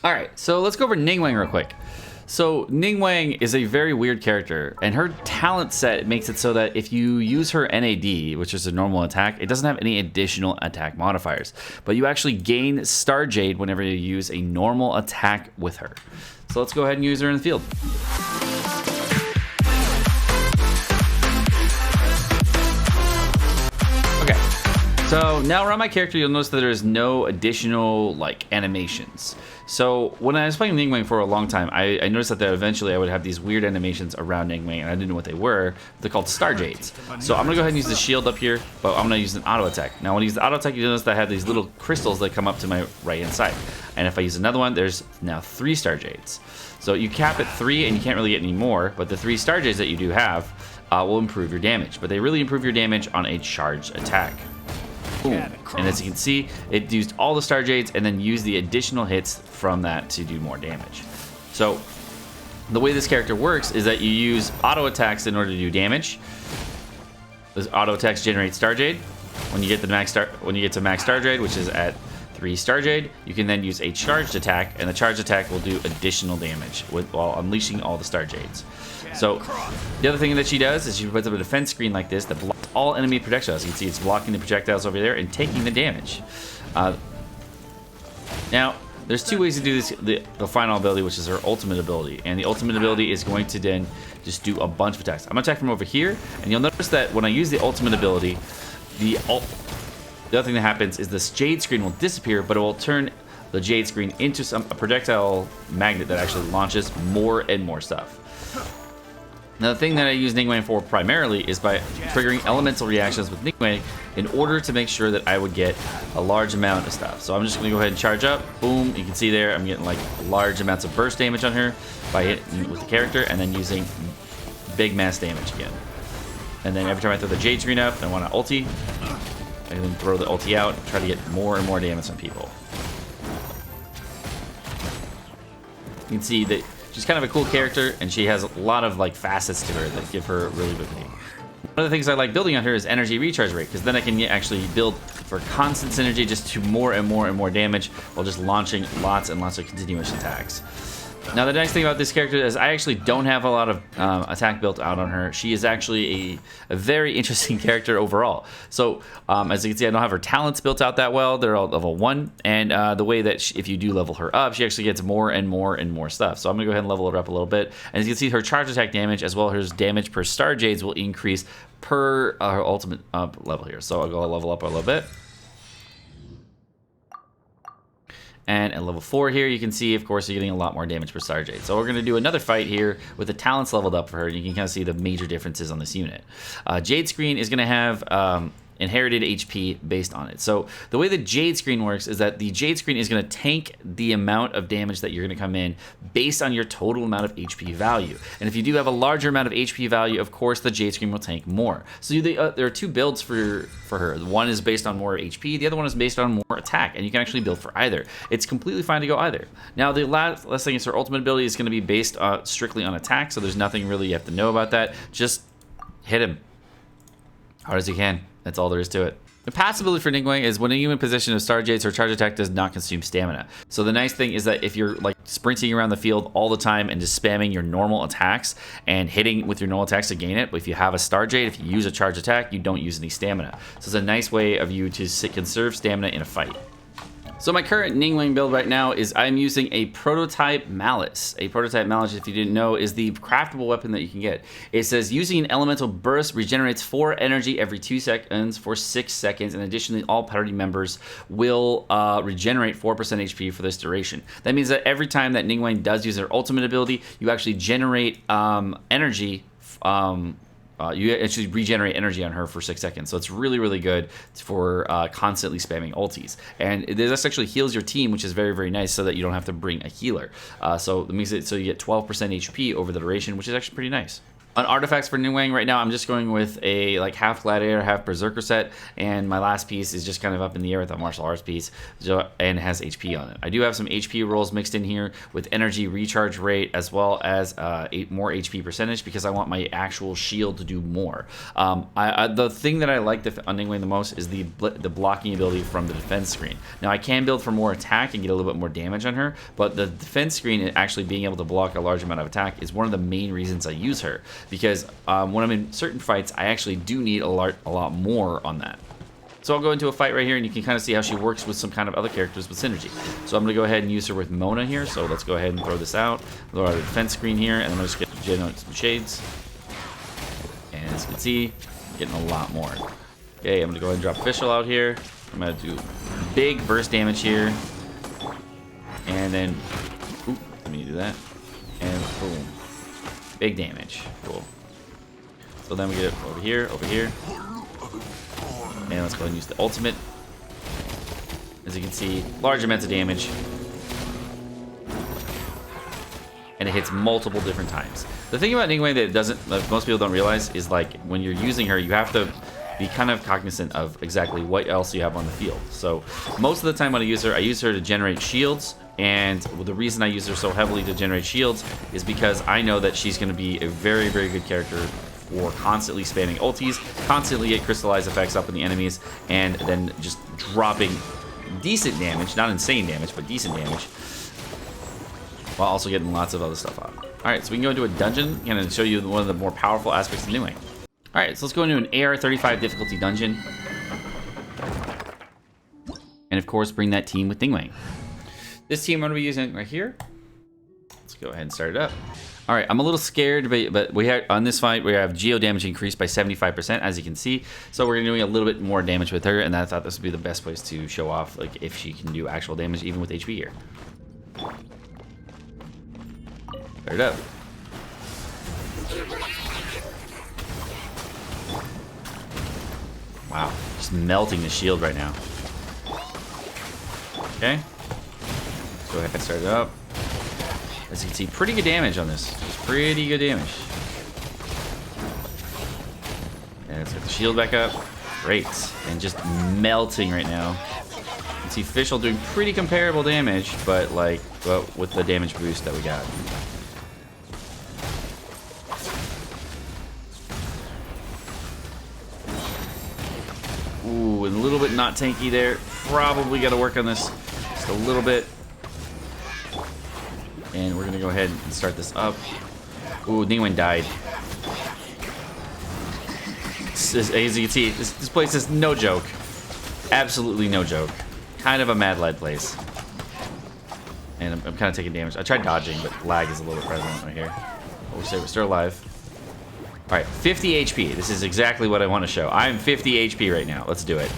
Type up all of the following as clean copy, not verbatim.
Alright, so let's go over Ningguang real quick. So Ningguang is a very weird character, and her talent set makes it so that if you use her NAD, which is a normal attack, it doesn't have any additional attack modifiers. But you actually gain Star Jade whenever you use a normal attack with her. So let's go ahead and use her in the field. Okay, so now around my character, you'll notice that there is no additional like animations. So when I was playing Ningguang for a long time, I noticed that eventually I would have these weird animations around Ningguang, and I didn't know what they were. They're called Star Jades. So I'm gonna go ahead and use the shield up here, but I'm gonna use an auto attack. Now when I use the auto attack, you notice that I have these little crystals that come up to my right hand side. And if I use another one, there's now 3 Star Jades. So you cap at 3, and you can't really get any more, but the 3 Star Jades that you do have will improve your damage. But they really improve your damage on a charged attack. Boom. And as you can see, it used all the Star Jades and then used the additional hits from that to do more damage. So the way this character works is that you use auto attacks in order to do damage. Those auto attacks generate Star Jade. When you get to max Star Jade, which is at 3 Star Jade, you can then use a charged attack, and the charged attack will do additional damage while unleashing all the Star Jades. So the other thing that she does is she puts up a defense screen like this that blocks all enemy projectiles. You can see it's blocking the projectiles over there and taking the damage. Now, there's 2 ways to do this, the final ability, which is her ultimate ability. And the ultimate ability is going to then just do a bunch of attacks. I'm going to attack from over here, and you'll notice that when I use the ultimate ability, the other thing that happens is this Jade screen will disappear, but it will turn the Jade screen into a projectile magnet that actually launches more and more stuff. Now the thing that I use Ningguang for primarily is by triggering elemental reactions with Ningguang in order to make sure that I would get a large amount of stuff. So I'm just going to go ahead and charge up. Boom, you can see there I'm getting like large amounts of burst damage on her by hitting with the character and then using big mass damage again. And then every time I throw the Jade screen up, I want to ulti. And then throw the ulti out, try to get more and more damage on people. You can see that she's kind of a cool character, and she has a lot of like facets to her that give her really good thing. One of the things I like building on her is energy recharge rate, because then I can actually build for constant synergy, just to more and more and more damage while just launching lots and lots of continuous attacks. Now the nice thing about this character is I actually don't have a lot of attack built out on her. She is actually a very interesting character overall. So as you can see, I don't have her talents built out that well. They're all level 1, and the way that if you do level her up, she actually gets more and more and more stuff. So I'm gonna go ahead and level her up a little bit. And as you can see, her charge attack damage as well as her damage per Star Jades will increase per her ultimate level here. So I'll go level up a little bit. And at level 4 here, you can see, of course, you're getting a lot more damage per Star Jade. So we're going to do another fight here with the talents leveled up for her. And you can kind of see the major differences on this unit. Jade Screen is going to have inherited HP based on it. So the way the Jade Screen works is that the Jade Screen is going to tank the amount of damage that you're going to come in based on your total amount of HP value. And if you do have a larger amount of HP value, of course, the Jade Screen will tank more. So there are 2 builds for her. One is based on more HP. The other one is based on more attack, and you can actually build for either. It's completely fine to go either. Now, the last thing is her ultimate ability is going to be based strictly on attack, so there's nothing really you have to know about that. Just hit him hard as you can. That's all there is to it. The passability for Ningguang is when you in position of Star Jades, her charge attack does not consume stamina. So the nice thing is that if you're like sprinting around the field all the time and just spamming your normal attacks and hitting with your normal attacks to gain it, but if you have a Star Jade, if you use a charge attack, you don't use any stamina. So it's a nice way of you to conserve stamina in a fight. So my current Ningling build right now is I'm using a prototype malice. A prototype malice, if you didn't know, is the craftable weapon that you can get. It says using an elemental burst regenerates 4 energy every 2 seconds for 6 seconds, and additionally all party members will regenerate 4% HP for this duration. That means that every time that Ningguang does use their ultimate ability, you actually generate energy. You actually regenerate energy on her for 6 seconds. So it's really, really good for constantly spamming ultis. And this actually heals your team, which is very, very nice, so that you don't have to bring a healer. So it makes it so you get 12% HP over the duration, which is actually pretty nice. On artifacts for Ningguang right now, I'm just going with a like half gladiator, half berserker set, and my last piece is just kind of up in the air with a martial arts piece, and has HP on it. I do have some HP rolls mixed in here with energy recharge rate as well as more HP percentage because I want my actual shield to do more. The thing that I like on Ningguang the most is the blocking ability from the defense screen. Now I can build for more attack and get a little bit more damage on her, but the defense screen actually being able to block a large amount of attack is one of the main reasons I use her. Because when I'm in certain fights, I actually do need a lot more on that. So I'll go into a fight right here, and you can kind of see how she works with some kind of other characters with synergy. So I'm going to go ahead and use her with Mona here. So let's go ahead and throw this out. Throw out the defense screen here, and I'm going to just generate some shades. And as you can see, getting a lot more. Okay, I'm going to go ahead and drop Official out here. I'm going to do big burst damage here. And then, let me do that. And boom. Big damage. Cool. So then we get it over here, And let's go ahead and use the ultimate. As you can see, large amounts of damage. And it hits multiple different times. The thing about Ningguang that most people don't realize is like when you're using her, you have to be kind of cognizant of exactly what else you have on the field. So most of the time when I use her to generate shields. And the reason I use her so heavily to generate shields is because I know that she's going to be a very, very good character for constantly spamming ultis, constantly get crystallized effects up in the enemies, and then just dropping decent damage, not insane damage, but decent damage, while also getting lots of other stuff out. Alright, so we can go into a dungeon and show you one of the more powerful aspects of Ningguang. Alright, so let's go into an AR35 difficulty dungeon. And of course, bring that team with Ningguang. This team I'm going to be using right here. Let's go ahead and start it up. All right, I'm a little scared, but we have on this fight we have geo damage increased by 75%, as you can see. So we're doing a little bit more damage with her, and I thought this would be the best place to show off, like if she can do actual damage even with HP here. Start it up. Wow, just melting the shield right now. Okay. Go ahead and start it up. As you can see, pretty good damage on this. Just pretty good damage. And let's get the shield back up. Great. And just melting right now. You can see Official doing pretty comparable damage, but like, well, with the damage boost that we got. Ooh, and a little bit not tanky there. Probably got to work on this just a little bit. And we're going to go ahead and start this up. Ooh, Ningguang died. As you can see, this place is no joke. Absolutely no joke. Kind of a mad lad place. And I'm kind of taking damage. I tried dodging, but lag is a little present right here. But we're still alive. Alright, 50 HP. This is exactly what I want to show. I'm 50 HP right now. Let's do it.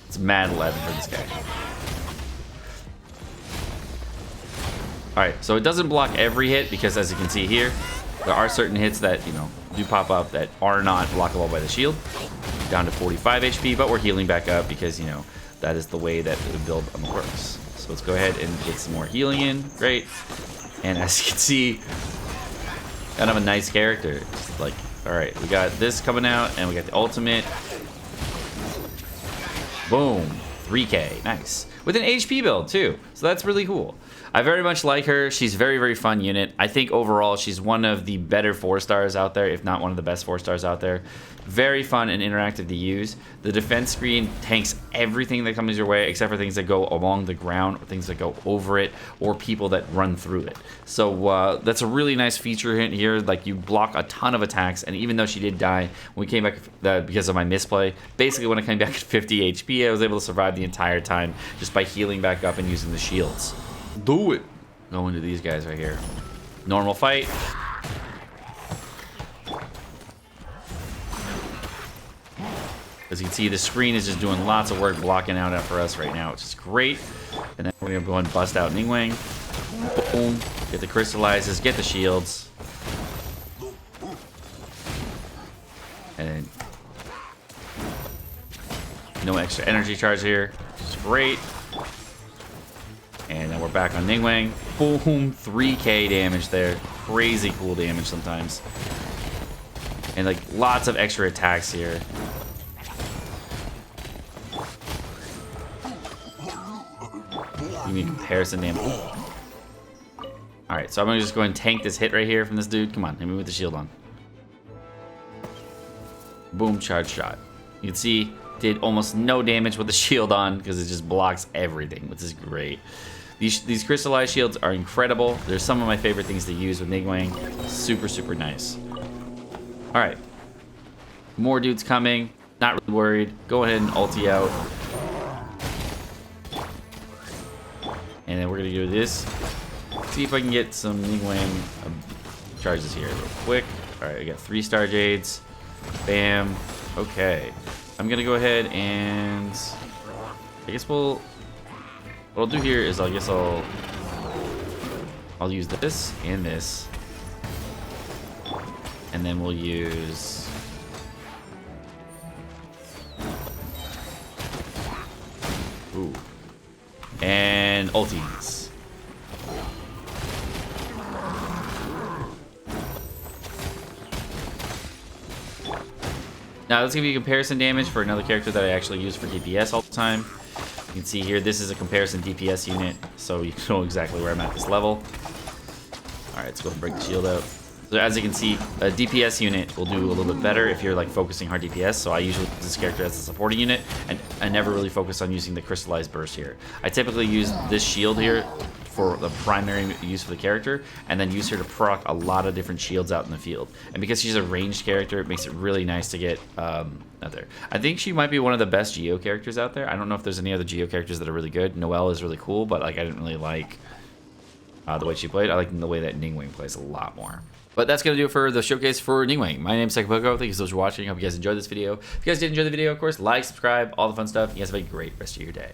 It's mad 11 for this guy. Alright, so it doesn't block every hit because as you can see here, there are certain hits that, you know, do pop up that are not blockable by the shield. Down to 45 HP, but we're healing back up because, you know, that is the way that the build works. So let's go ahead and get some more healing in. Great. And as you can see, kind of a nice character. Just like, alright, we got this coming out and we got the ultimate. Boom. 3K. Nice. With an HP build too. So that's really cool. I very much like her. She's a very, very fun unit. I think overall she's one of the better 4-stars out there, if not one of the best 4-stars out there. Very fun and interactive to use. The defense screen tanks everything that comes your way except for things that go along the ground, or things that go over it, or people that run through it. So that's a really nice feature here. Like, you block a ton of attacks, and even though she did die when we came back because of my misplay, basically when I came back at 50 HP, I was able to survive the entire time just by healing back up and using the shields. Do it. Go into these guys right here. Normal fight. As you can see, the screen is just doing lots of work blocking out for us right now, which is great. And then we're going to go and bust out Ningguang. Boom. Get the crystallizes, get the shields. And then no extra energy charge here, which is great. And then we're back on Ningguang. Boom, 3k damage there. Crazy cool damage sometimes. And like lots of extra attacks here. You need comparison damage. Alright, so I'm gonna just go ahead and tank this hit right here from this dude. Come on, hit me with the shield on. Boom, charge shot. You can see, did almost no damage with the shield on because it just blocks everything, which is great. These crystallized shields are incredible. They're some of my favorite things to use with Ningguang. Super, super nice. Alright. More dudes coming. Not really worried. Go ahead and ulti out. And then we're going to do this. See if I can get some Ningguang charges here real quick. Alright, I got 3 Star Jades. Bam. Okay. I'm going to go ahead and... I guess we'll... What I'll do here is I'll use this and this. And then we'll use... Ooh. And ultis. Now let's give you comparison damage for another character that I actually use for DPS all the time. You can see here, this is a comparison DPS unit, so you know exactly where I'm at this level. Alright, let's go and break the shield out. So as you can see, a DPS unit will do a little bit better if you're like focusing hard DPS, so I usually use this character as a supporting unit, and I never really focus on using the crystallized burst here. I typically use this shield here for the primary use for the character, and then use her to proc a lot of different shields out in the field. And because she's a ranged character, it makes it really nice to get out there. I think she might be one of the best Geo characters out there. I don't know if there's any other Geo characters that are really good. Noelle is really cool, but like I didn't really like the way she played. I like the way that Ningguang plays a lot more. But that's going to do it for the showcase for Ningguang. My name's Sekapoko. Thank you so much for watching. I hope you guys enjoyed this video. If you guys did enjoy the video, of course, like, subscribe, all the fun stuff. You guys have a great rest of your day.